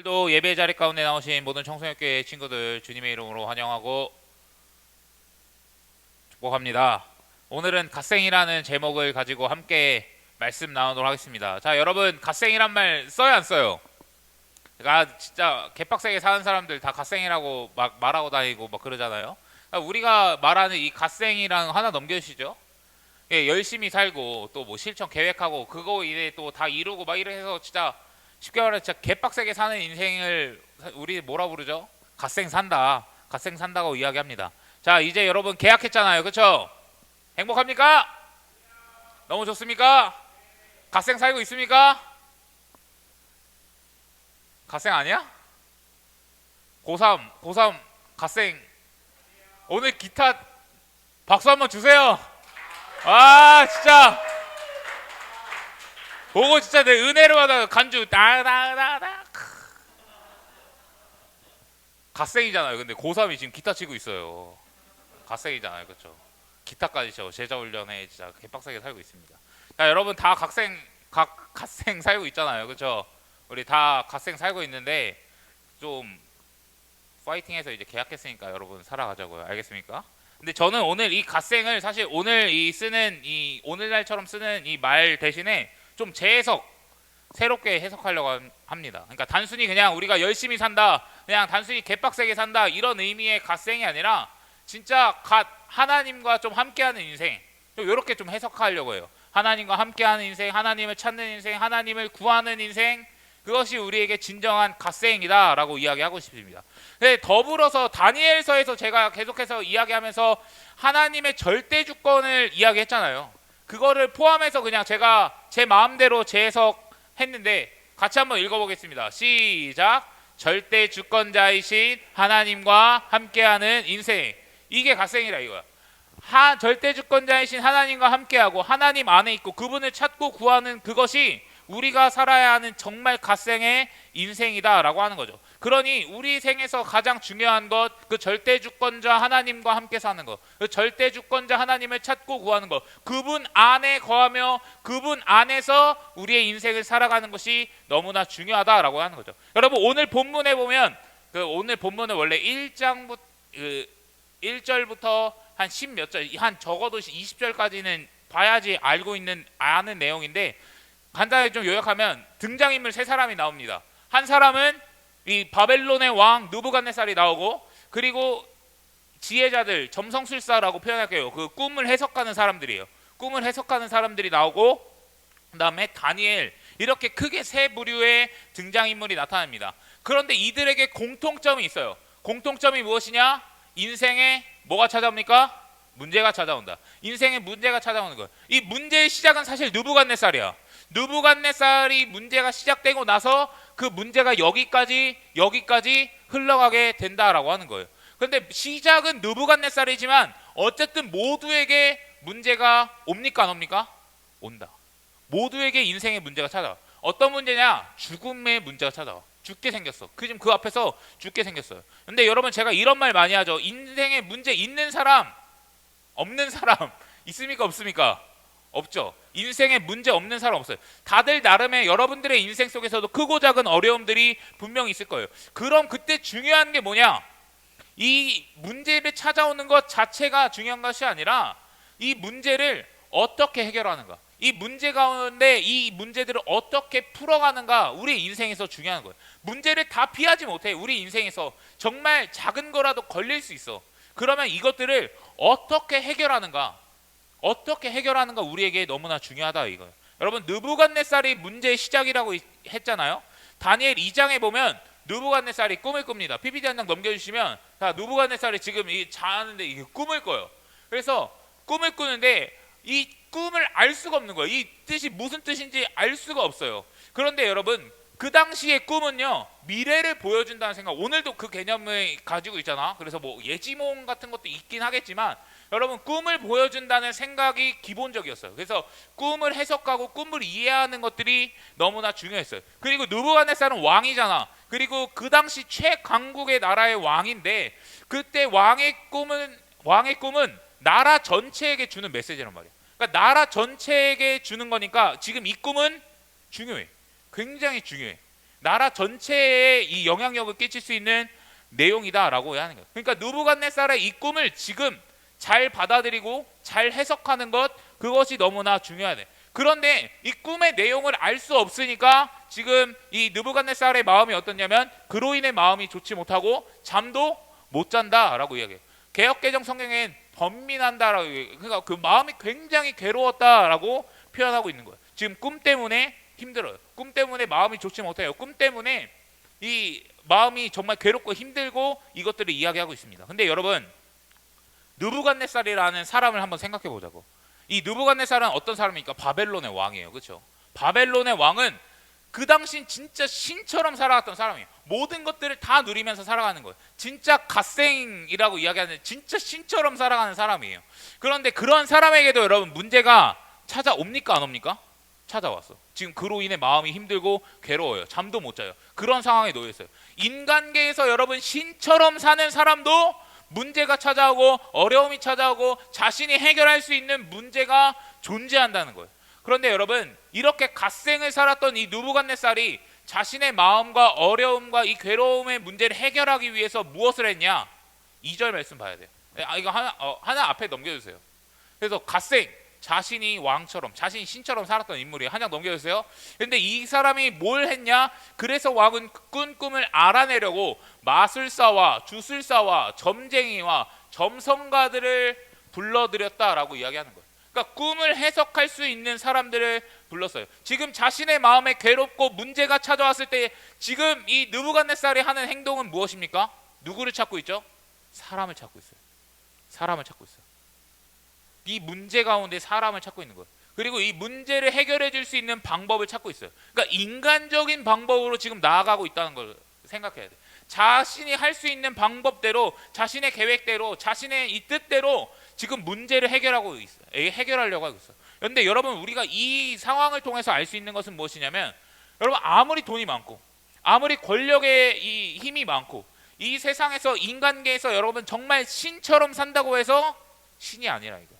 오늘도 예배 자리 가운데 나오신 모든 청소년교회 친구들 주님의 이름으로 환영하고 축복합니다. 오늘은 갓생이라는 제목을 가지고 함께 말씀 나누도록 하겠습니다. 자, 여러분 갓생이란 말 써요 안 써요? 그러니까 진짜 개빡세게 사는 사람들 다 갓생이라고 막 말하고 다니고 막 그러잖아요. 그러니까 우리가 말하는 이 갓생이랑 하나 넘겨주시죠. 예, 열심히 살고 또 뭐 실천 계획하고 그거 이제 또 다 이루고 막 이래 해서 진짜 쉽게 말해 진짜 개빡세게 사는 인생을 우리 뭐라 부르죠? 갓생 산다. 갓생 산다고 이야기합니다. 자, 이제 여러분 계약했잖아요. 그렇죠? 행복합니까? 너무 좋습니까? 갓생 살고 있습니까? 갓생 아니야? 고3 갓생. 오늘 기타 박수 한번 주세요. 아, 진짜 보고 진짜 내 은혜로 받아. 간주 따다다다. 갓생이잖아요. 근데 고3이 지금 기타 치고 있어요. 갓생이잖아요. 그렇죠? 기타까지 저 제자 훈련에 진짜 개빡세게 살고 있습니다. 자, 여러분 다 갓생 살고 있잖아요. 그렇죠? 우리 다 갓생 살고 있는데 좀 파이팅해서 이제 계약했으니까 여러분 살아가자고요. 알겠습니까? 근데 저는 오늘 이 갓생을 사실 오늘 이 오늘날처럼 쓰는 이 말 대신에 좀 재해석, 새롭게 해석하려고 합니다. 그러니까 단순히 그냥 우리가 열심히 산다, 그냥 단순히 개빡세게 산다 이런 의미의 갓생이 아니라 진짜 하나님과 좀 함께하는 인생, 좀 이렇게 좀 해석하려고 해요. 하나님과 함께하는 인생, 하나님을 찾는 인생, 하나님을 구하는 인생, 그것이 우리에게 진정한 갓생이다라고 이야기하고 싶습니다. 네, 더불어서 다니엘서에서 제가 계속해서 이야기하면서 하나님의 절대 주권을 이야기했잖아요. 그거를 포함해서 그냥 제가 제 마음대로 재해석했는데 같이 한번 읽어보겠습니다. 시작. 절대 주권자이신 하나님과 함께하는 인생, 이게 갓생이라 이거야. 절대 주권자이신 하나님과 함께하고 하나님 안에 있고 그분을 찾고 구하는 그것이 우리가 살아야 하는 정말 갓생의 인생이다라고 하는 거죠. 그러니 우리 생에서 가장 중요한 것, 그 절대 주권자 하나님과 함께 사는 것, 그 절대 주권자 하나님을 찾고 구하는 것, 그분 안에 거하며 그분 안에서 우리의 인생을 살아가는 것이 너무나 중요하다라고 하는 거죠. 여러분 오늘 본문에 보면 오늘 본문은 원래 1장부터 1절부터 한 10몇 절, 한 적어도 20절까지는 봐야지 아는 내용인데 간단하게 좀 요약하면 등장인물 세 사람이 나옵니다. 한 사람은 이 바벨론의 왕 느부갓네살이 나오고, 그리고 지혜자들, 점성술사라고 표현할게요. 그 꿈을 해석하는 사람들이에요. 꿈을 해석하는 사람들이 나오고, 그 다음에 다니엘, 이렇게 크게 세 부류의 등장인물이 나타납니다. 그런데 이들에게 공통점이 있어요. 공통점이 무엇이냐? 인생에 뭐가 찾아옵니까? 문제가 찾아온다. 인생에 문제가 찾아오는 거예요. 이 문제의 시작은 사실 느부갓네살이야. 느부갓네살이 문제가 시작되고 나서 그 문제가 여기까지 흘러가게 된다라고 하는 거예요. 그런데 시작은 느부갓네살이지만 어쨌든 모두에게 문제가 옵니까 안 옵니까? 온다. 모두에게 인생의 문제가 찾아와. 어떤 문제냐? 죽음의 문제가 찾아와. 죽게 생겼어. 지금 그 앞에서 죽게 생겼어요. 근데 여러분 제가 이런 말 많이 하죠. 인생에 문제 있는 사람, 없는 사람 있습니까 없습니까? 없죠. 인생에 문제 없는 사람 없어요. 다들 나름의 여러분들의 인생 속에서도 크고 작은 어려움들이 분명히 있을 거예요. 그럼 그때 중요한 게 뭐냐? 이 문제를 찾아오는 것 자체가 중요한 것이 아니라 이 문제를 어떻게 해결하는가, 이 문제 가운데 이 문제들을 어떻게 풀어가는가, 우리 인생에서 중요한 거예요. 문제를 다 피하지 못해. 우리 인생에서 정말 작은 거라도 걸릴 수 있어. 그러면 이것들을 어떻게 해결하는가 우리에게 너무나 중요하다 이거예요. 여러분 느부갓네살이 문제의 시작이라고 했잖아요. 다니엘 2장에 보면 느부갓네살이 꿈을 꿉니다. PPT 한 장 넘겨주시면, 자, 느부갓네살이 지금 자는데 이게 꿈을 꿔요. 그래서 꿈을 꾸는데 이 꿈을 알 수가 없는 거예요. 이 뜻이 무슨 뜻인지 알 수가 없어요. 그런데 여러분 그 당시의 꿈은요, 미래를 보여준다는 생각, 오늘도 그 개념을 가지고 있잖아. 그래서 뭐 예지몽 같은 것도 있긴 하겠지만 여러분 꿈을 보여준다는 생각이 기본적이었어요. 그래서 꿈을 해석하고 꿈을 이해하는 것들이 너무나 중요했어요. 그리고 느부갓네살은 왕이잖아. 그리고 그 당시 최강국의 나라의 왕인데 그때 왕의 꿈은 나라 전체에게 주는 메시지란 말이야. 그러니까 나라 전체에게 주는 거니까 지금 이 꿈은 중요해. 굉장히 중요해. 나라 전체에 이 영향력을 끼칠 수 있는 내용이다라고 하는 거예요. 그러니까 느부갓네살의 이 꿈을 지금 잘 받아들이고 잘 해석하는 것, 그것이 너무나 중요하네. 그런데 이 꿈의 내용을 알 수 없으니까 지금 이 느부갓네살의 마음이 어떻냐면 그로 인해 마음이 좋지 못하고 잠도 못 잔다라고 이야기해요. 개역개정 성경엔 번민한다라고 얘기해요. 그러니까 그 마음이 굉장히 괴로웠다라고 표현하고 있는 거예요. 지금 꿈 때문에 힘들어요. 꿈 때문에 마음이 좋지 못해요. 꿈 때문에 이 마음이 정말 괴롭고 힘들고 이것들을 이야기하고 있습니다. 근데 여러분, 느부갓네살이라는 사람을 한번 생각해 보자고. 이 느부갓네살은 어떤 사람입니까? 바벨론의 왕이에요. 그렇죠? 바벨론의 왕은 그 당시 진짜 신처럼 살아갔던 사람이에요. 모든 것들을 다 누리면서 살아가는 거예요. 진짜 갓생이라고 이야기하는 진짜 신처럼 살아가는 사람이에요. 그런데 그런 사람에게도 여러분 문제가 찾아옵니까? 안 옵니까? 찾아왔어. 지금 그로 인해 마음이 힘들고 괴로워요. 잠도 못 자요. 그런 상황에 놓여 있어요. 인간계에서 여러분 신처럼 사는 사람도 문제가 찾아오고 어려움이 찾아오고 자신이 해결할 수 있는 문제가 존재한다는 거예요. 그런데 여러분, 이렇게 갓생을 살았던 이 느부갓네살이 자신의 마음과 어려움과 이 괴로움의 문제를 해결하기 위해서 무엇을 했냐? 2절 말씀 봐야 돼요. 이거 하나 앞에 넘겨주세요. 그래서 갓생, 자신이 왕처럼, 자신이 신처럼 살았던 인물이에요. 한 장 넘겨주세요. 근데 이 사람이 뭘 했냐? 그래서 왕은 꾼 꿈을 알아내려고 마술사와 주술사와 점쟁이와 점성가들을 불러들였다라고 이야기하는 거예요. 그러니까 꿈을 해석할 수 있는 사람들을 불렀어요. 지금 자신의 마음에 괴롭고 문제가 찾아왔을 때 지금 이 느부갓네살이 하는 행동은 무엇입니까? 누구를 찾고 있죠? 사람을 찾고 있어요. 사람을 찾고 있어요. 이 문제 가운데 사람을 찾고 있는 거예요. 그리고 이 문제를 해결해 줄 수 있는 방법을 찾고 있어요. 그러니까 인간적인 방법으로 지금 나아가고 있다는 걸 생각해야 돼. 자신이 할 수 있는 방법대로, 자신의 계획대로, 자신의 이 뜻대로 지금 문제를 해결하고 있어요. 해결하려고 하고 있어요. 그런데 여러분, 우리가 이 상황을 통해서 알 수 있는 것은 무엇이냐면, 여러분, 아무리 돈이 많고 아무리 권력의 이 힘이 많고 이 세상에서 인간계에서 여러분 정말 신처럼 산다고 해서 신이 아니라 이거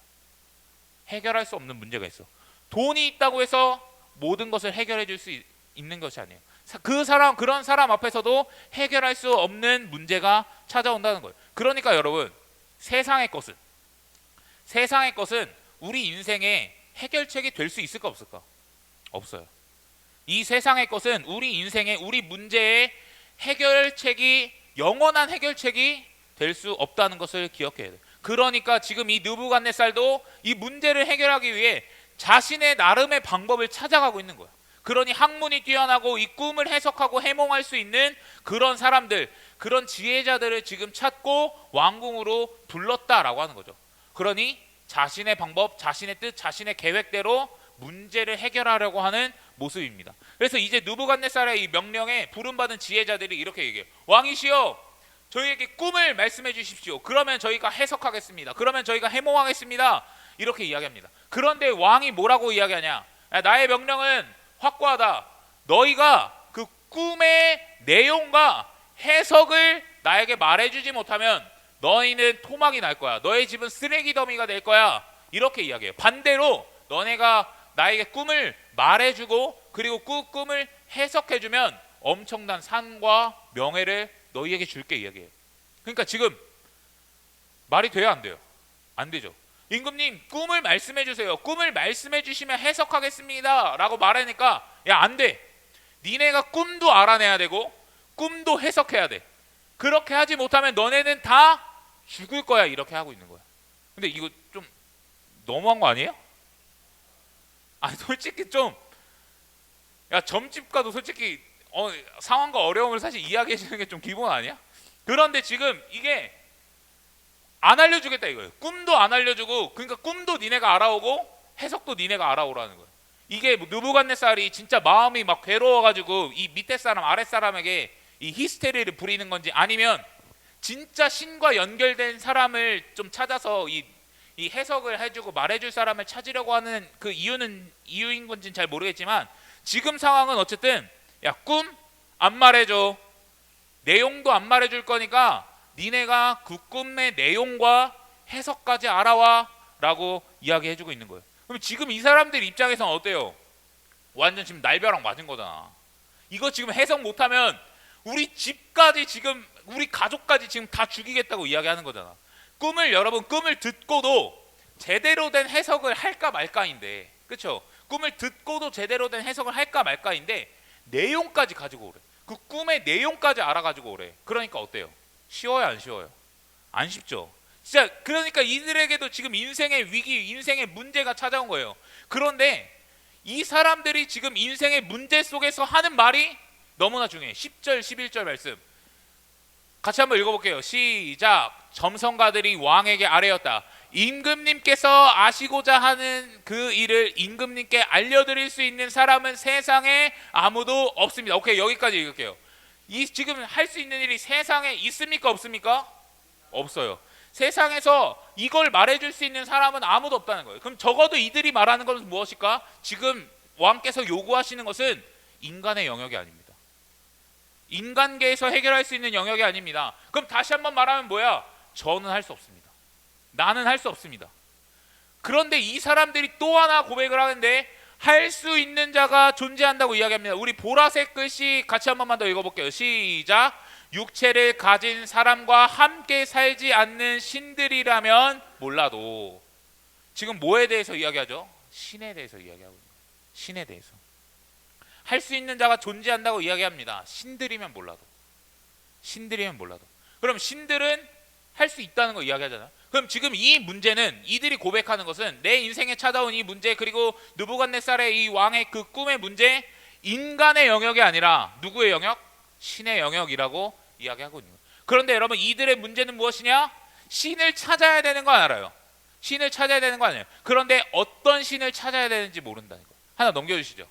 해결할 수 없는 문제가 있어. 돈이 있다고 해서 모든 것을 해결해 줄 수 있는 것이 아니에요. 그런 사람 앞에서도 해결할 수 없는 문제가 찾아온다는 거예요. 그러니까 여러분, 세상의 것은 우리 인생의 해결책이 될 수 있을까 없을까? 없어요. 이 세상의 것은 우리 인생의, 우리 문제의 해결책이, 영원한 해결책이 될 수 없다는 것을 기억해야 돼요. 그러니까 지금 이 느부갓네살도 이 문제를 해결하기 위해 자신의 나름의 방법을 찾아가고 있는 거예요. 그러니 학문이 뛰어나고 이 꿈을 해석하고 해몽할 수 있는 그런 사람들, 그런 지혜자들을 지금 찾고 왕궁으로 불렀다라고 하는 거죠. 그러니 자신의 방법, 자신의 뜻, 자신의 계획대로 문제를 해결하려고 하는 모습입니다. 그래서 이제 느부갓네살의 이 명령에 부름받은 지혜자들이 이렇게 얘기해요. 왕이시여, 저희에게 꿈을 말씀해 주십시오. 그러면 저희가 해석하겠습니다. 그러면 저희가 해몽하겠습니다. 이렇게 이야기합니다. 그런데 왕이 뭐라고 이야기하냐? 나의 명령은 확고하다. 너희가 그 꿈의 내용과 해석을 나에게 말해주지 못하면 너희는 토막이 날 거야. 너의 집은 쓰레기 더미가 될 거야. 이렇게 이야기해요. 반대로 너네가 나에게 꿈을 말해주고 그리고 그 꿈을 해석해주면 엄청난 산과 명예를 너희에게 줄게 이야기해요. 그러니까 지금 말이 돼요, 안 돼요? 안 되죠. 임금님, 꿈을 말씀해 주세요. 꿈을 말씀해 주시면 해석하겠습니다 라고 말하니까, 야, 안 돼. 니네가 꿈도 알아내야 되고 꿈도 해석해야 돼. 그렇게 하지 못하면 너네는 다 죽을 거야. 이렇게 하고 있는 거야. 근데 이거 좀 너무한 거 아니에요? 아니, 솔직히 좀, 야, 점집 가도 솔직히 상황과 어려움을 사실 이야기해 주는 게 좀 기본 아니야? 그런데 지금 이게 안 알려주겠다 이거예요. 꿈도 안 알려주고, 그러니까 꿈도 니네가 알아오고 해석도 니네가 알아오라는 거예요. 이게 느부갓네살이 진짜 마음이 막 괴로워가지고 이 밑에 사람 아랫 사람에게 이 히스테리를 부리는 건지, 아니면 진짜 신과 연결된 사람을 좀 찾아서 이 해석을 해주고 말해줄 사람을 찾으려고 하는 그 이유인 건지는 잘 모르겠지만, 지금 상황은 어쨌든, 야, 꿈 안 말해줘, 내용도 안 말해줄 거니까 니네가 그 꿈의 내용과 해석까지 알아와 라고 이야기해주고 있는 거예요. 그럼 지금 이 사람들 입장에서는 어때요? 완전 지금 날벼락 맞은 거잖아. 이거 지금 해석 못하면 우리 집까지 지금 우리 가족까지 지금 다 죽이겠다고 이야기하는 거잖아. 여러분 꿈을 듣고도 제대로 된 해석을 할까 말까인데, 그렇죠? 꿈을 듣고도 제대로 된 해석을 할까 말까인데 내용까지 가지고 오래. 그 꿈의 내용까지 알아가지고 오래. 그러니까 어때요? 쉬워요, 안 쉬워요? 안 쉽죠. 진짜 그러니까 이들에게도 지금 인생의 위기, 인생의 문제가 찾아온 거예요. 그런데 이 사람들이 지금 인생의 문제 속에서 하는 말이 너무나 중요해. 10절, 11절 말씀 같이 한번 읽어볼게요. 시작. 점성가들이 왕에게 아뢰었다. 임금님께서 아시고자 하는 그 일을 임금님께 알려드릴 수 있는 사람은 세상에 아무도 없습니다. 오케이, 여기까지 읽을게요. 이 지금 할 수 있는 일이 세상에 있습니까, 없습니까? 없어요. 세상에서 이걸 말해줄 수 있는 사람은 아무도 없다는 거예요. 그럼 적어도 이들이 말하는 것은 무엇일까? 지금 왕께서 요구하시는 것은 인간의 영역이 아닙니다. 인간계에서 해결할 수 있는 영역이 아닙니다. 그럼 다시 한번 말하면 뭐야? 저는 할 수 없습니다. 나는 할 수 없습니다. 그런데 이 사람들이 또 하나 고백을 하는데 할 수 있는 자가 존재한다고 이야기합니다. 우리 보라색 글씨 같이 한 번만 더 읽어볼게요. 시작. 육체를 가진 사람과 함께 살지 않는 신들이라면 몰라도, 지금 뭐에 대해서 이야기하죠? 신에 대해서 이야기하고 있는 거예요. 신에 대해서 할 수 있는 자가 존재한다고 이야기합니다. 신들이면 몰라도. 신들이면 몰라도. 그럼 신들은 할 수 있다는 거 이야기하잖아요. 그럼 지금 이 문제는, 이들이 고백하는 것은 내 인생에 찾아온 이 문제, 그리고 느부갓네살의 이 왕의 그 꿈의 문제, 인간의 영역이 아니라 누구의 영역? 신의 영역이라고 이야기하고 있는 거예요. 그런데 여러분, 이들의 문제는 무엇이냐? 신을 찾아야 되는 거 알아요. 신을 찾아야 되는 거 아니에요. 그런데 어떤 신을 찾아야 되는지 모른다는 거예요. 하나 넘겨주시죠.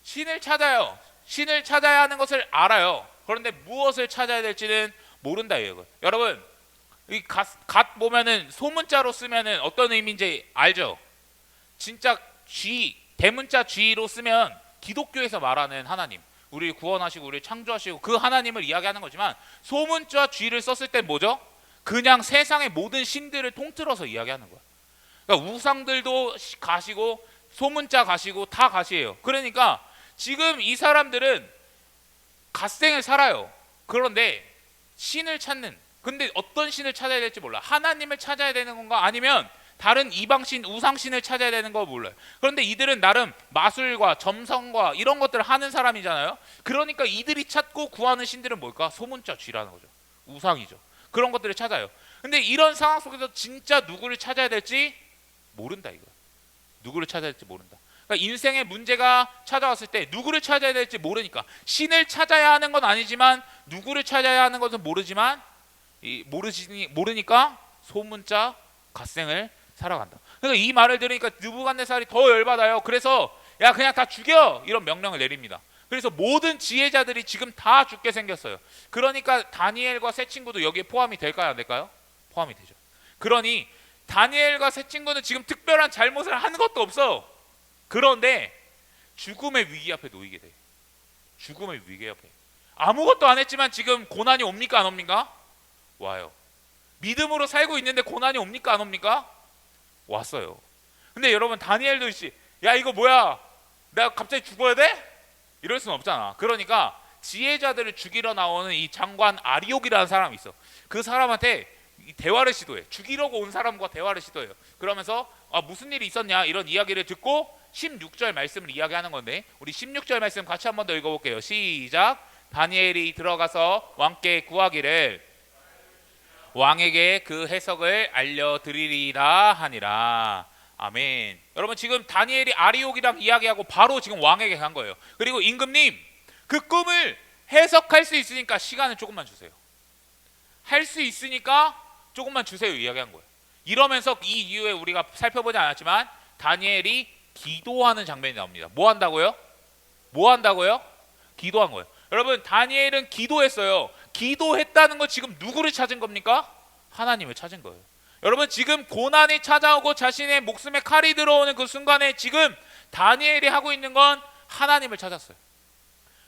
신을 찾아요. 신을 찾아야 하는 것을 알아요. 그런데 무엇을 찾아야 될지는 모른다 이거예요. 여러분, 이 갓 보면은 소문자로 쓰면은 어떤 의미인지 알죠? 진짜 G, 대문자 G로 쓰면 기독교에서 말하는 하나님, 우리를 구원하시고 우리를 창조하시고 그 하나님을 이야기하는 거지만, 소문자 G를 썼을 때 뭐죠? 그냥 세상의 모든 신들을 통틀어서 이야기하는 거야. 그러니까 우상들도 가시고 소문자 가시고 다 가시예요. 그러니까 지금 이 사람들은 갓생을 살아요. 그런데 신을 찾는, 근데 어떤 신을 찾아야 될지 몰라. 하나님을 찾아야 되는 건가, 아니면 다른 이방신, 우상신을 찾아야 되는 거 몰라요. 그런데 이들은 나름 마술과 점성과 이런 것들을 하는 사람이잖아요. 그러니까 이들이 찾고 구하는 신들은 뭘까? 소문자 쥐라는 거죠. 우상이죠. 그런 것들을 찾아요. 근데 이런 상황 속에서 진짜 누구를 찾아야 될지 모른다 이거. 누구를 찾아야 될지 모른다. 그러니까 인생의 문제가 찾아왔을 때 누구를 찾아야 될지 모르니까, 신을 찾아야 하는 건 아니지만 누구를 찾아야 하는 것은 모르니까 소문자 갓생을 살아간다. 그러니까 이 말을 들으니까 느부갓네살이 더 열받아요. 그래서 야, 그냥 다 죽여, 이런 명령을 내립니다. 그래서 모든 지혜자들이 지금 다 죽게 생겼어요. 그러니까 다니엘과 세 친구도 여기에 포함이 될까요, 안 될까요? 포함이 되죠. 그러니 다니엘과 세 친구는 지금 특별한 잘못을 하는 것도 없어. 그런데 죽음의 위기 앞에 놓이게 돼. 죽음의 위기 앞에. 아무것도 안 했지만 지금 고난이 옵니까, 안 옵니까? 와요. 믿음으로 살고 있는데 고난이 옵니까, 안 옵니까? 왔어요. 근데 여러분, 다니엘도 있지. 야, 이거 뭐야? 내가 갑자기 죽어야 돼? 이럴 수는 없잖아. 그러니까 지혜자들을 죽이러 나오는 이 장관 아리옥이라는 사람이 있어. 그 사람한테 대화를 시도해. 죽이려고 온 사람과 대화를 시도해요. 그러면서 무슨 일이 있었냐, 이런 이야기를 듣고 16절 말씀을 이야기하는 건데, 우리 16절 말씀 같이 한번 더 읽어볼게요. 시작. 다니엘이 들어가서 왕께 구하기를 왕에게 그 해석을 알려드리리라 하니라. 아멘. 여러분, 지금 다니엘이 아리옥이랑 이야기하고 바로 지금 왕에게 간 거예요. 그리고 임금님, 그 꿈을 해석할 수 있으니까 시간을 조금만 주세요. 할 수 있으니까 조금만 주세요, 이야기한 거예요. 이러면서 이 이후에 우리가 살펴보지 않았지만 다니엘이 기도하는 장면이 나옵니다. 뭐 한다고요? 뭐 한다고요? 기도한 거예요. 여러분, 다니엘은 기도했어요. 기도했다는 건 지금 누구를 찾은 겁니까? 하나님을 찾은 거예요. 여러분, 지금 고난이 찾아오고 자신의 목숨에 칼이 들어오는 그 순간에 지금 다니엘이 하고 있는 건 하나님을 찾았어요.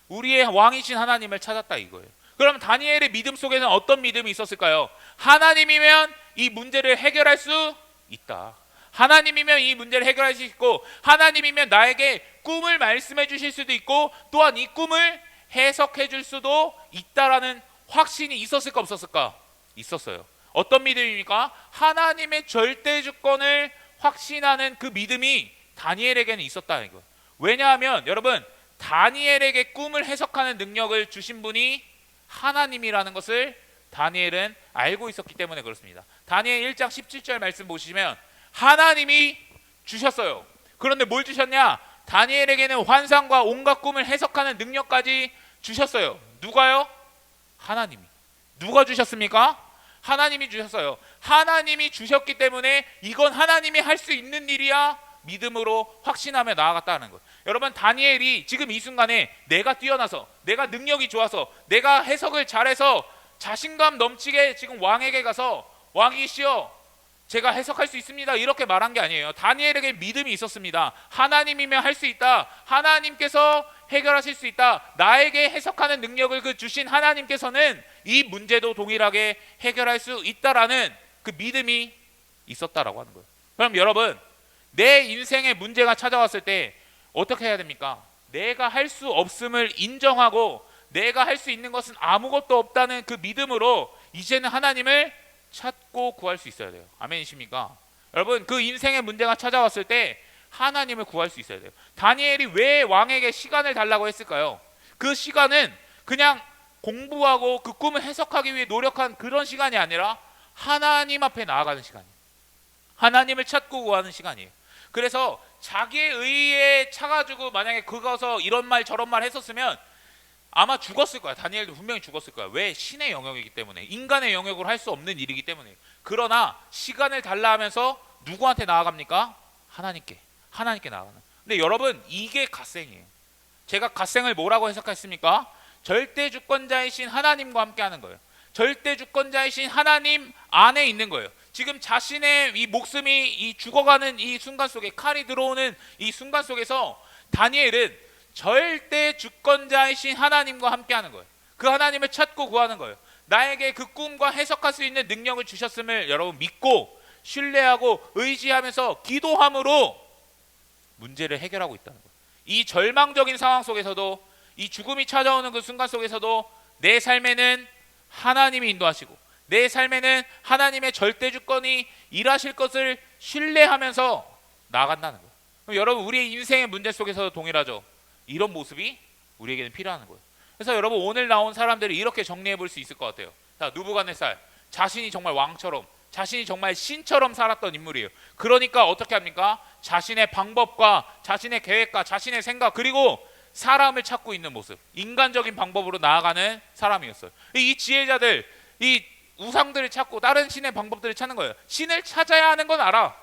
우리의 왕이신 하나님을 찾았다 이거예요. 그럼 다니엘의 믿음 속에는 어떤 믿음이 있었을까요? 하나님이면 이 문제를 해결할 수 있다. 하나님이면 이 문제를 해결할 수 있고, 하나님이면 나에게 꿈을 말씀해 주실 수도 있고, 또한 이 꿈을 해석해 줄 수도 있다라는 확신이 있었을까 없었을까? 있었어요. 어떤 믿음입니까? 하나님의 절대 주권을 확신하는 그 믿음이 다니엘에게는 있었다는 거예요. 왜냐하면 여러분, 다니엘에게 꿈을 해석하는 능력을 주신 분이 하나님이라는 것을 다니엘은 알고 있었기 때문에 그렇습니다. 다니엘 1장 17절 말씀 보시면 하나님이 주셨어요. 그런데 뭘 주셨냐? 다니엘에게는 환상과 온갖 꿈을 해석하는 능력까지 주셨어요. 누가요? 하나님이. 누가 주셨습니까? 하나님이 주셨어요. 하나님이 주셨기 때문에 이건 하나님이 할 수 있는 일이야 믿음으로 확신하며 나아갔다는 거예요. 여러분, 다니엘이 지금 이 순간에 내가 뛰어나서, 내가 능력이 좋아서, 내가 해석을 잘해서 자신감 넘치게 지금 왕에게 가서 왕이시여 제가 해석할 수 있습니다 이렇게 말한 게 아니에요. 다니엘에게 믿음이 있었습니다. 하나님이면 할 수 있다. 하나님께서 해결하실 수 있다. 나에게 해석하는 능력을 그 주신 하나님께서는 이 문제도 동일하게 해결할 수 있다라는 그 믿음이 있었다라고 하는 거예요. 그럼 여러분, 내 인생에 문제가 찾아왔을 때 어떻게 해야 됩니까? 내가 할 수 없음을 인정하고 내가 할 수 있는 것은 아무것도 없다는 그 믿음으로 이제는 하나님을 찾고 구할 수 있어야 돼요. 아멘이십니까? 여러분, 그 인생의 문제가 찾아왔을 때 하나님을 구할 수 있어야 돼요. 다니엘이 왜 왕에게 시간을 달라고 했을까요? 그 시간은 그냥 공부하고 그 꿈을 해석하기 위해 노력한 그런 시간이 아니라 하나님 앞에 나아가는 시간이에요. 하나님을 찾고 구하는 시간이에요. 그래서 자기의 의에 차가지고 만약에 그거서 이런 말 저런 말 했었으면 아마 죽었을 거야. 다니엘도 분명히 죽었을 거야. 왜? 신의 영역이기 때문에, 인간의 영역으로 할 수 없는 일이기 때문에. 그러나 시간을 달라 하면서 누구한테 나아갑니까? 하나님께 나아가는. 근데 여러분, 이게 갓생이에요. 제가 갓생을 뭐라고 해석했습니까? 절대 주권자이신 하나님과 함께 하는 거예요. 절대 주권자이신 하나님 안에 있는 거예요. 지금 자신의 이 목숨이 이 죽어가는 이 순간 속에, 칼이 들어오는 이 순간 속에서 다니엘은 절대 주권자이신 하나님과 함께 하는 거예요. 그 하나님을 찾고 구하는 거예요. 나에게 그 꿈과 해석할 수 있는 능력을 주셨음을 여러분 믿고 신뢰하고 의지하면서 기도함으로 문제를 해결하고 있다는 거예요. 이 절망적인 상황 속에서도, 이 죽음이 찾아오는 그 순간 속에서도 내 삶에는 하나님이 인도하시고 내 삶에는 하나님의 절대 주권이 일하실 것을 신뢰하면서 나아간다는 거예요. 그럼 여러분, 우리의 인생의 문제 속에서도 동일하죠. 이런 모습이 우리에게는 필요한 거예요. 그래서 여러분, 오늘 나온 사람들이 이렇게 정리해 볼 수 있을 것 같아요. 자, 느부갓네살, 자신이 정말 왕처럼, 자신이 정말 신처럼 살았던 인물이에요. 그러니까 어떻게 합니까? 자신의 방법과 자신의 계획과 자신의 생각, 그리고 사람을 찾고 있는 모습, 인간적인 방법으로 나아가는 사람이었어요. 이 지혜자들, 이 우상들을 찾고 다른 신의 방법들을 찾는 거예요. 신을 찾아야 하는 건 알아.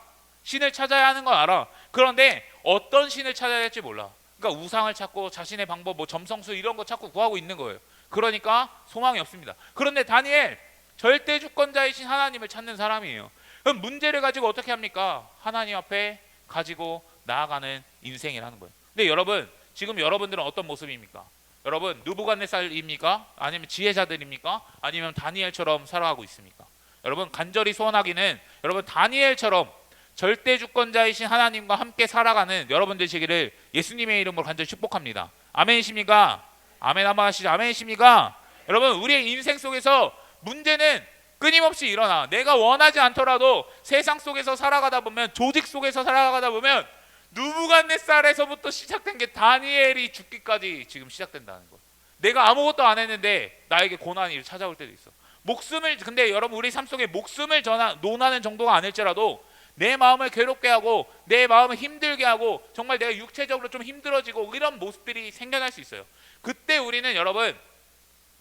신을 찾아야 하는 건 알아. 그런데 어떤 신을 찾아야 될지 몰라. 그러니까 우상을 찾고 자신의 방법, 뭐 점성술 이런 거 찾고 구하고 있는 거예요. 그러니까 소망이 없습니다. 그런데 다니엘, 절대 주권자이신 하나님을 찾는 사람이에요. 그럼 문제를 가지고 어떻게 합니까? 하나님 앞에 가지고 나아가는 인생이라는 거예요. 근데 여러분, 지금 여러분들은 어떤 모습입니까? 여러분, 느부갓네살입니까? 아니면 지혜자들입니까? 아니면 다니엘처럼 살아가고 있습니까? 여러분, 간절히 소원하기는 여러분 다니엘처럼 절대 주권자이신 하나님과 함께 살아가는 여러분들 되시기를 예수님의 이름으로 간절히 축복합니다. 아멘이십니까? 아멘 한번 하시죠. 아멘이십니까? 여러분, 우리의 인생 속에서 문제는 끊임없이 일어나. 내가 원하지 않더라도 세상 속에서 살아가다 보면, 조직 속에서 살아가다 보면 느부갓네살에서부터 시작된 게 다니엘이 죽기까지 지금 시작된다는 거예요. 내가 아무것도 안 했는데 나에게 고난이 찾아올 때도 있어. 목숨을, 근데 여러분, 우리 삶 속에 목숨을 논하는 정도가 아닐지라도 내 마음을 괴롭게 하고 내 마음을 힘들게 하고 정말 내가 육체적으로 좀 힘들어지고 이런 모습들이 생겨날 수 있어요. 그때 우리는 여러분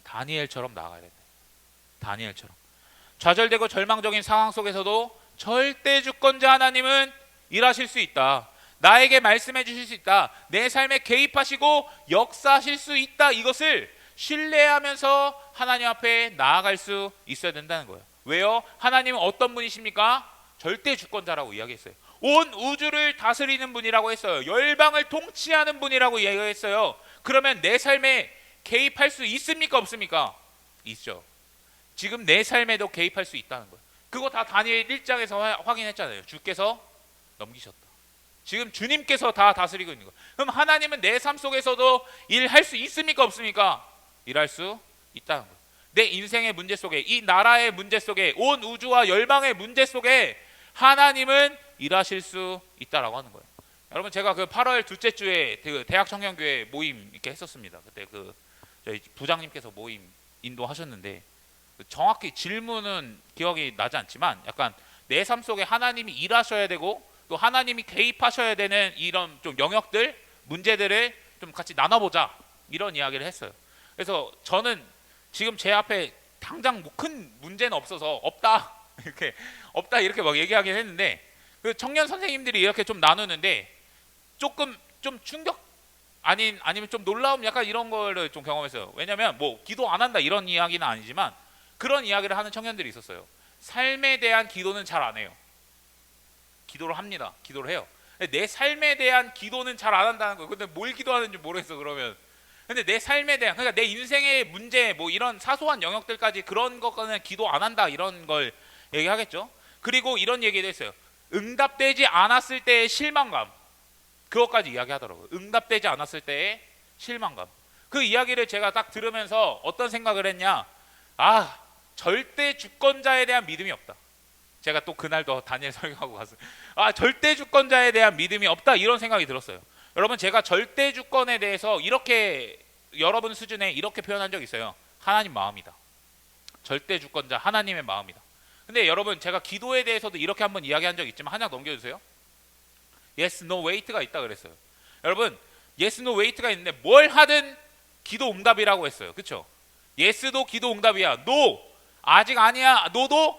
다니엘처럼 나아가야 돼요. 다니엘처럼 좌절되고 절망적인 상황 속에서도 절대 주권자 하나님은 일하실 수 있다. 나에게 말씀해 주실 수 있다. 내 삶에 개입하시고 역사하실 수 있다. 이것을 신뢰하면서 하나님 앞에 나아갈 수 있어야 된다는 거예요. 왜요? 하나님은 어떤 분이십니까? 절대 주권자라고 이야기했어요. 온 우주를 다스리는 분이라고 했어요. 열방을 통치하는 분이라고 이야기했어요. 그러면 내 삶에 개입할 수 있습니까? 없습니까? 있죠. 지금 내 삶에도 개입할 수 있다는 거예요. 그거 다 다니엘 1장에서 확인했잖아요. 주께서 넘기셨다. 지금 주님께서 다 다스리고 있는 거예요. 그럼 하나님은 내 삶 속에서도 일할 수 있습니까 없습니까? 일할 수 있다는 거예요. 내 인생의 문제 속에, 이 나라의 문제 속에, 온 우주와 열방의 문제 속에 하나님은 일하실 수 있다라고 하는 거예요. 여러분, 제가 그 8월 둘째 주에 그 대학 청년교회 모임 이렇게 했었습니다. 그때 그 저희 부장님께서 모임 인도하셨는데, 정확히 질문은 기억이 나지 않지만 약간 내 삶 속에 하나님이 일하셔야 되고 또 하나님이 개입하셔야 되는 이런 좀 영역들, 문제들을 좀 같이 나눠보자, 이런 이야기를 했어요. 그래서 저는 지금 제 앞에 당장 뭐 큰 문제는 없어서 없다 이렇게 막 얘기하긴 했는데, 그 청년 선생님들이 이렇게 좀 나누는데 조금 좀 충격 아니면 좀 놀라움, 약간 이런 거를 좀 경험했어요. 왜냐면 뭐 기도 안 한다 이런 이야기는 아니지만 그런 이야기를 하는 청년들이 있었어요. 삶에 대한 기도는 잘 안 해요. 기도를 합니다. 기도를 해요. 내 삶에 대한 기도는 잘 안 한다는 거예요. 근데 뭘 기도하는지 모르겠어. 그러면 근데 내 삶에 대한, 그러니까 내 인생의 문제, 뭐 이런 사소한 영역들까지 그런 것과는 기도 안 한다, 이런 걸 얘기하겠죠. 그리고 이런 얘기도 했어요. 응답되지 않았을 때의 실망감, 그것까지 이야기하더라고요. 응답되지 않았을 때의 실망감. 그 이야기를 제가 딱 들으면서 어떤 생각을 했냐, 아, 절대 주권자에 대한 믿음이 없다. 제가 또 그날도 다니엘 설교하고 갔어요. 아, 절대 주권자에 대한 믿음이 없다, 이런 생각이 들었어요. 여러분, 제가 절대 주권에 대해서 이렇게 여러분 수준에 이렇게 표현한 적이 있어요. 하나님 마음이다. 절대 주권자 하나님의 마음이다. 근데 여러분, 제가 기도에 대해서도 이렇게 한번 이야기한 적이 있지만 하나 넘겨주세요. yes, no, wait가 있다 그랬어요. 여러분, yes, no, wait가 있는데 뭘 하든 기도 응답이라고 했어요. 그렇죠? yes도 기도 응답이야. no, 아직 아니야. no도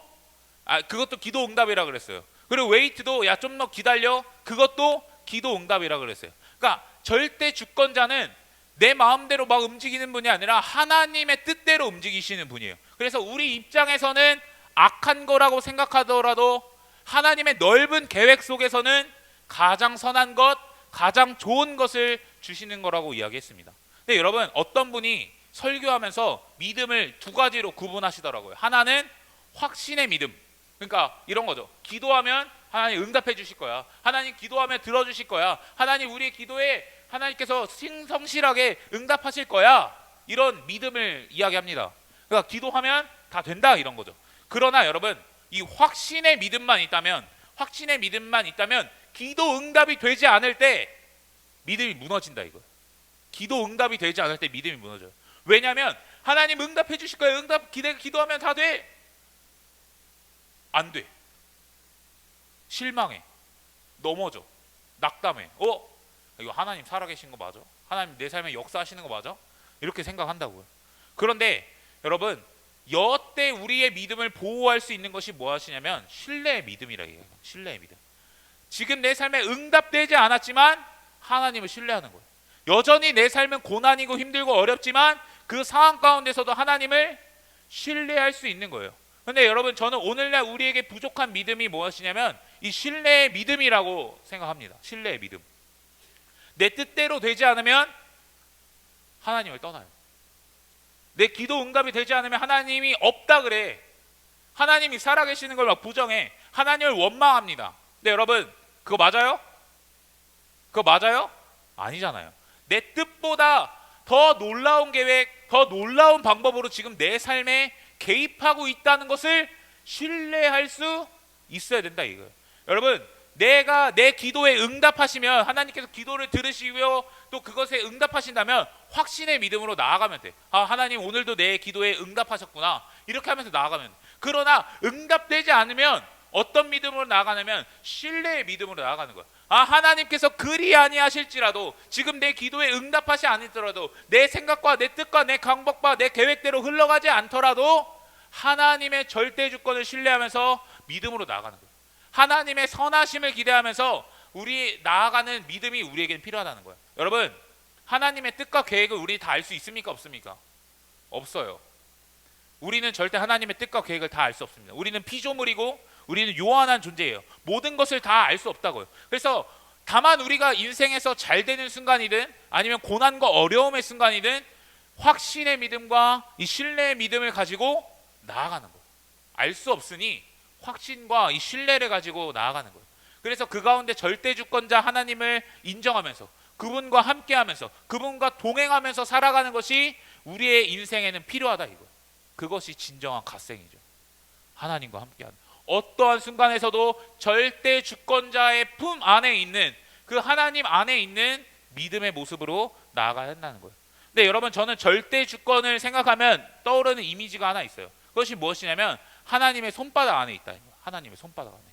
그것도 기도 응답이라 그랬어요. 그리고 wait도 야, 좀 더 기다려. 그것도 기도 응답이라 그랬어요. 그러니까 절대 주권자는 내 마음대로 막 움직이는 분이 아니라 하나님의 뜻대로 움직이시는 분이에요. 그래서 우리 입장에서는 악한 거라고 생각하더라도 하나님의 넓은 계획 속에서는 가장 선한 것, 가장 좋은 것을 주시는 거라고 이야기했습니다. 근데 여러분, 어떤 분이 설교하면서 믿음을 두 가지로 구분하시더라고요. 하나는 확신의 믿음, 그러니까 이런 거죠. 기도하면 하나님 응답해 주실 거야. 하나님 기도하면 들어주실 거야. 하나님 우리의 기도에 하나님께서 성실하게 응답하실 거야. 이런 믿음을 이야기합니다. 그러니까 기도하면 다 된다, 이런 거죠. 그러나 여러분, 이 확신의 믿음만 있다면 기도 응답이 되지 않을 때 믿음이 무너진다, 이거예요. 기도 응답이 되지 않을 때 믿음이 무너져요. 왜냐하면 하나님 응답해 주실 거예요. 기도하면 다 돼. 안 돼. 실망해. 넘어져. 낙담해. 이거 하나님 살아계신 거 맞아? 하나님 내 삶에 역사하시는 거 맞아? 이렇게 생각한다고요. 그런데 여러분, 여때 우리의 믿음을 보호할 수 있는 것이 무엇이냐면 신뢰의 믿음이라 해요. 신뢰의 믿음. 지금 내 삶에 응답되지 않았지만 하나님을 신뢰하는 거예요. 여전히 내 삶은 고난이고 힘들고 어렵지만 그 상황 가운데서도 하나님을 신뢰할 수 있는 거예요. 근데 여러분, 저는 오늘날 우리에게 부족한 믿음이 무엇이냐면 이 신뢰의 믿음이라고 생각합니다. 신뢰의 믿음. 내 뜻대로 되지 않으면 하나님을 떠나요. 내 기도 응답이 되지 않으면 하나님이 없다 그래. 하나님이 살아계시는 걸 막 부정해. 하나님을 원망합니다. 근데 여러분, 그거 맞아요? 그거 맞아요? 아니잖아요. 내 뜻보다 더 놀라운 계획, 더 놀라운 방법으로 지금 내 삶에 개입하고 있다는 것을 신뢰할 수 있어야 된다, 이거예요. 여러분, 내가 내 기도에 응답하시면 하나님께서 기도를 들으시고요, 또 그것에 응답하신다면 확신의 믿음으로 나아가면 돼. 아, 하나님 오늘도 내 기도에 응답하셨구나, 이렇게 하면서 나아가면 돼. 그러나 응답되지 않으면 어떤 믿음으로 나아가냐면 신뢰의 믿음으로 나아가는 거야. 아, 하나님께서 그리 아니하실지라도, 지금 내 기도에 응답하시 않더라도, 내 생각과 내 뜻과 내 강박과 내 계획대로 흘러가지 않더라도 하나님의 절대 주권을 신뢰하면서 믿음으로 나아가는 거야. 하나님의 선하심을 기대하면서 우리 나아가는 믿음이 우리에게는 필요하다는 거예요. 여러분, 하나님의 뜻과 계획을 우리 다 알 수 있습니까 없습니까? 없어요. 우리는 절대 하나님의 뜻과 계획을 다 알 수 없습니다. 우리는 피조물이고 우리는 요한한 존재예요. 모든 것을 다 알 수 없다고요. 그래서 다만 우리가 인생에서 잘 되는 순간이든 아니면 고난과 어려움의 순간이든 확신의 믿음과 이 신뢰의 믿음을 가지고 나아가는 거예요. 알 수 없으니 확신과 이 신뢰를 가지고 나아가는 거예요. 그래서 그 가운데 절대 주권자 하나님을 인정하면서 그분과 함께하면서 그분과 동행하면서 살아가는 것이 우리의 인생에는 필요하다 이거예요. 그것이 진정한 갓생이죠. 하나님과 함께하는 어떠한 순간에서도 절대 주권자의 품 안에 있는 그 하나님 안에 있는 믿음의 모습으로 나아가야 한다는 거예요. 근데 여러분, 저는 절대 주권을 생각하면 떠오르는 이미지가 하나 있어요. 그것이 무엇이냐면 하나님의 손바닥 안에 있다. 하나님의 손바닥 안에.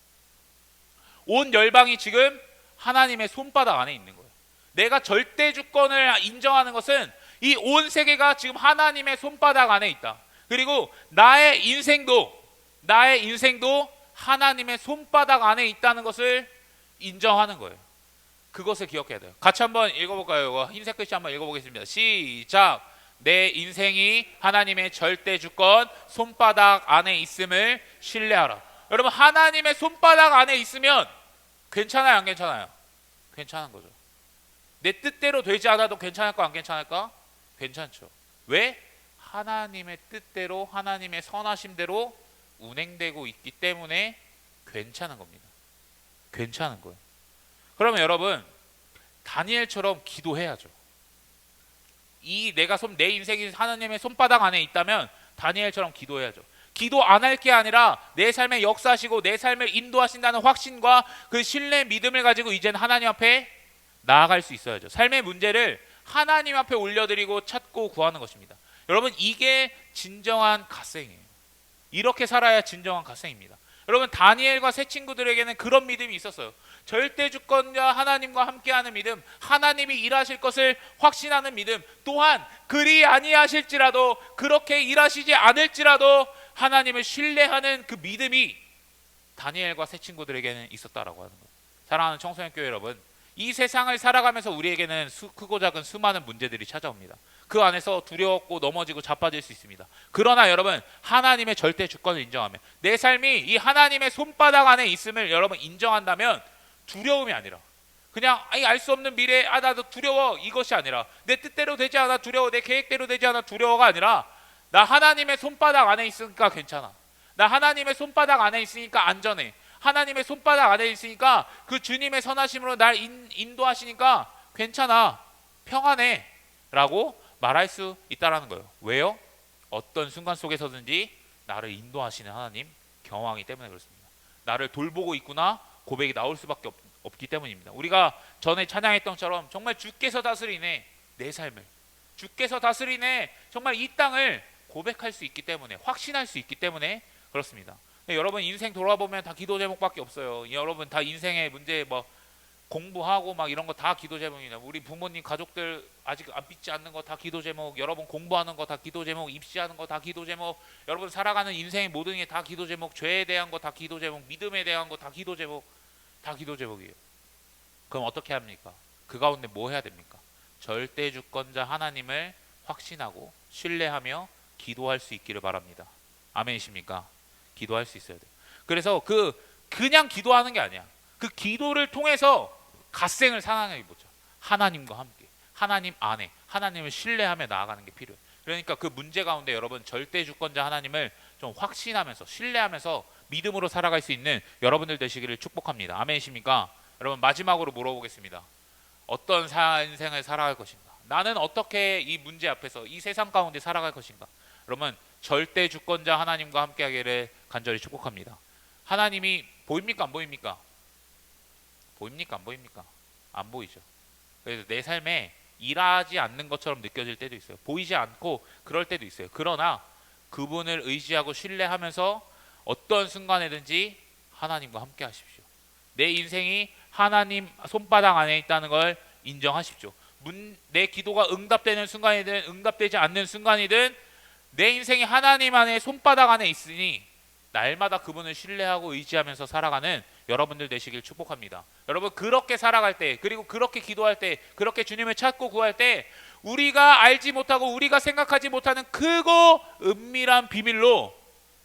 온 열방이 지금 하나님의 손바닥 안에 있는 거예요. 내가 절대 주권을 인정하는 것은 이 온 세계가 지금 하나님의 손바닥 안에 있다. 그리고 나의 인생도 하나님의 손바닥 안에 있다는 것을 인정하는 거예요. 그것을 기억해야 돼요. 같이 한번 읽어볼까요? 이거 흰색 글씨 한번 읽어보겠습니다. 시작. 내 인생이 하나님의 절대 주권 손바닥 안에 있음을 신뢰하라. 여러분, 하나님의 손바닥 안에 있으면 괜찮아요, 안 괜찮아요? 괜찮은 거죠. 내 뜻대로 되지 않아도 괜찮을까, 안 괜찮을까? 괜찮죠. 왜? 하나님의 뜻대로, 하나님의 선하심대로 운행되고 있기 때문에 괜찮은 겁니다. 괜찮은 거예요. 그러면 여러분, 다니엘처럼 기도해야죠. 내 인생이 하나님의 손바닥 안에 있다면 다니엘처럼 기도해야죠. 기도 안 할 게 아니라 내 삶에 역사하시고 내 삶을 인도하신다는 확신과 그 신뢰 믿음을 가지고 이제는 하나님 앞에 나아갈 수 있어야죠. 삶의 문제를 하나님 앞에 올려드리고 찾고 구하는 것입니다. 여러분, 이게 진정한 갓생이에요. 이렇게 살아야 진정한 갓생입니다. 여러분, 다니엘과 세 친구들에게는 그런 믿음이 있었어요. 절대 주권자 하나님과 함께하는 믿음, 하나님이 일하실 것을 확신하는 믿음, 또한 그리 아니하실지라도, 그렇게 일하시지 않을지라도 하나님을 신뢰하는 그 믿음이 다니엘과 세 친구들에게는 있었다라고 하는 거예요. 사랑하는 청소년 교회 여러분, 이 세상을 살아가면서 우리에게는 크고 작은 수많은 문제들이 찾아옵니다. 그 안에서 두려웠고 넘어지고 자빠질 수 있습니다. 그러나 여러분, 하나님의 절대 주권을 인정하면, 내 삶이 이 하나님의 손바닥 안에 있음을 여러분 인정한다면 두려움이 아니라, 그냥 알 수 없는 미래, 나도 두려워, 이것이 아니라, 내 뜻대로 되지 않아 두려워, 내 계획대로 되지 않아 두려워가 아니라, 나 하나님의 손바닥 안에 있으니까 괜찮아. 나 하나님의 손바닥 안에 있으니까 안전해. 하나님의 손바닥 안에 있으니까 그 주님의 선하심으로 날 인도하시니까 괜찮아, 평안해 라고 말할 수 있다는 거예요. 왜요? 어떤 순간 속에서든지 나를 인도하시는 하나님 경험하기 때문에 그렇습니다. 나를 돌보고 있구나 고백이 나올 수밖에 없기 때문입니다. 우리가 전에 찬양했던 것처럼 정말 주께서 다스리네 내 삶을, 주께서 다스리네 정말 이 땅을 고백할 수 있기 때문에, 확신할 수 있기 때문에 그렇습니다. 여러분, 인생 돌아보면 다 기도 제목밖에 없어요. 여러분 다 인생의 문제, 공부하고 이런 거 다 기도 제목이냐. 우리 부모님 가족들 아직 안 믿지 않는 거 다 기도 제목, 여러분 공부하는 거 다 기도 제목, 입시하는 거 다 기도 제목, 여러분 살아가는 인생의 모든 게 다 기도 제목, 죄에 대한 거 다 기도 제목, 믿음에 대한 거 다 기도 제목, 다 기도 제목이에요. 그럼 어떻게 합니까? 그 가운데 뭐 해야 됩니까? 절대 주권자 하나님을 확신하고 신뢰하며 기도할 수 있기를 바랍니다. 아멘이십니까? 기도할 수 있어야 돼요. 그래서 그냥 기도하는 게 아니야. 그 기도를 통해서 갓생을 상황해 보죠. 하나님과 함께, 하나님 안에, 하나님을 신뢰하며 나아가는 게 필요해요. 그러니까 그 문제 가운데 여러분 절대 주권자 하나님을 좀 확신하면서 신뢰하면서 믿음으로 살아갈 수 있는 여러분들 되시기를 축복합니다. 아멘이십니까? 여러분, 마지막으로 물어보겠습니다. 어떤 인생을 살아갈 것인가? 나는 어떻게 이 문제 앞에서 이 세상 가운데 살아갈 것인가? 여러분, 절대 주권자 하나님과 함께 하기를 간절히 축복합니다. 하나님이 보입니까, 안 보입니까? 보입니까, 안 보입니까? 안 보이죠. 그래서 내 삶에 일하지 않는 것처럼 느껴질 때도 있어요. 보이지 않고 그럴 때도 있어요. 그러나 그분을 의지하고 신뢰하면서 어떤 순간에든지 하나님과 함께 하십시오. 내 인생이 하나님 손바닥 안에 있다는 걸 인정하십시오. 내 기도가 응답되는 순간이든 응답되지 않는 순간이든 내 인생이 하나님 안에 손바닥 안에 있으니 날마다 그분을 신뢰하고 의지하면서 살아가는 여러분들 되시길 축복합니다. 여러분, 그렇게 살아갈 때, 그리고 그렇게 기도할 때, 그렇게 주님을 찾고 구할 때 우리가 알지 못하고 우리가 생각하지 못하는 크고 은밀한 비밀로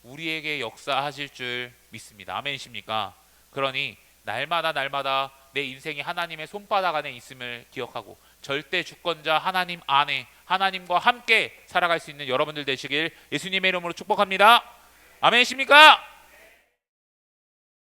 우리에게 역사하실 줄 믿습니다. 아멘이십니까? 그러니 날마다 내 인생이 하나님의 손바닥 안에 있음을 기억하고 절대 주권자 하나님 안에 하나님과 함께 살아갈 수 있는 여러분들 되시길 예수님의 이름으로 축복합니다. 아멘이십니까?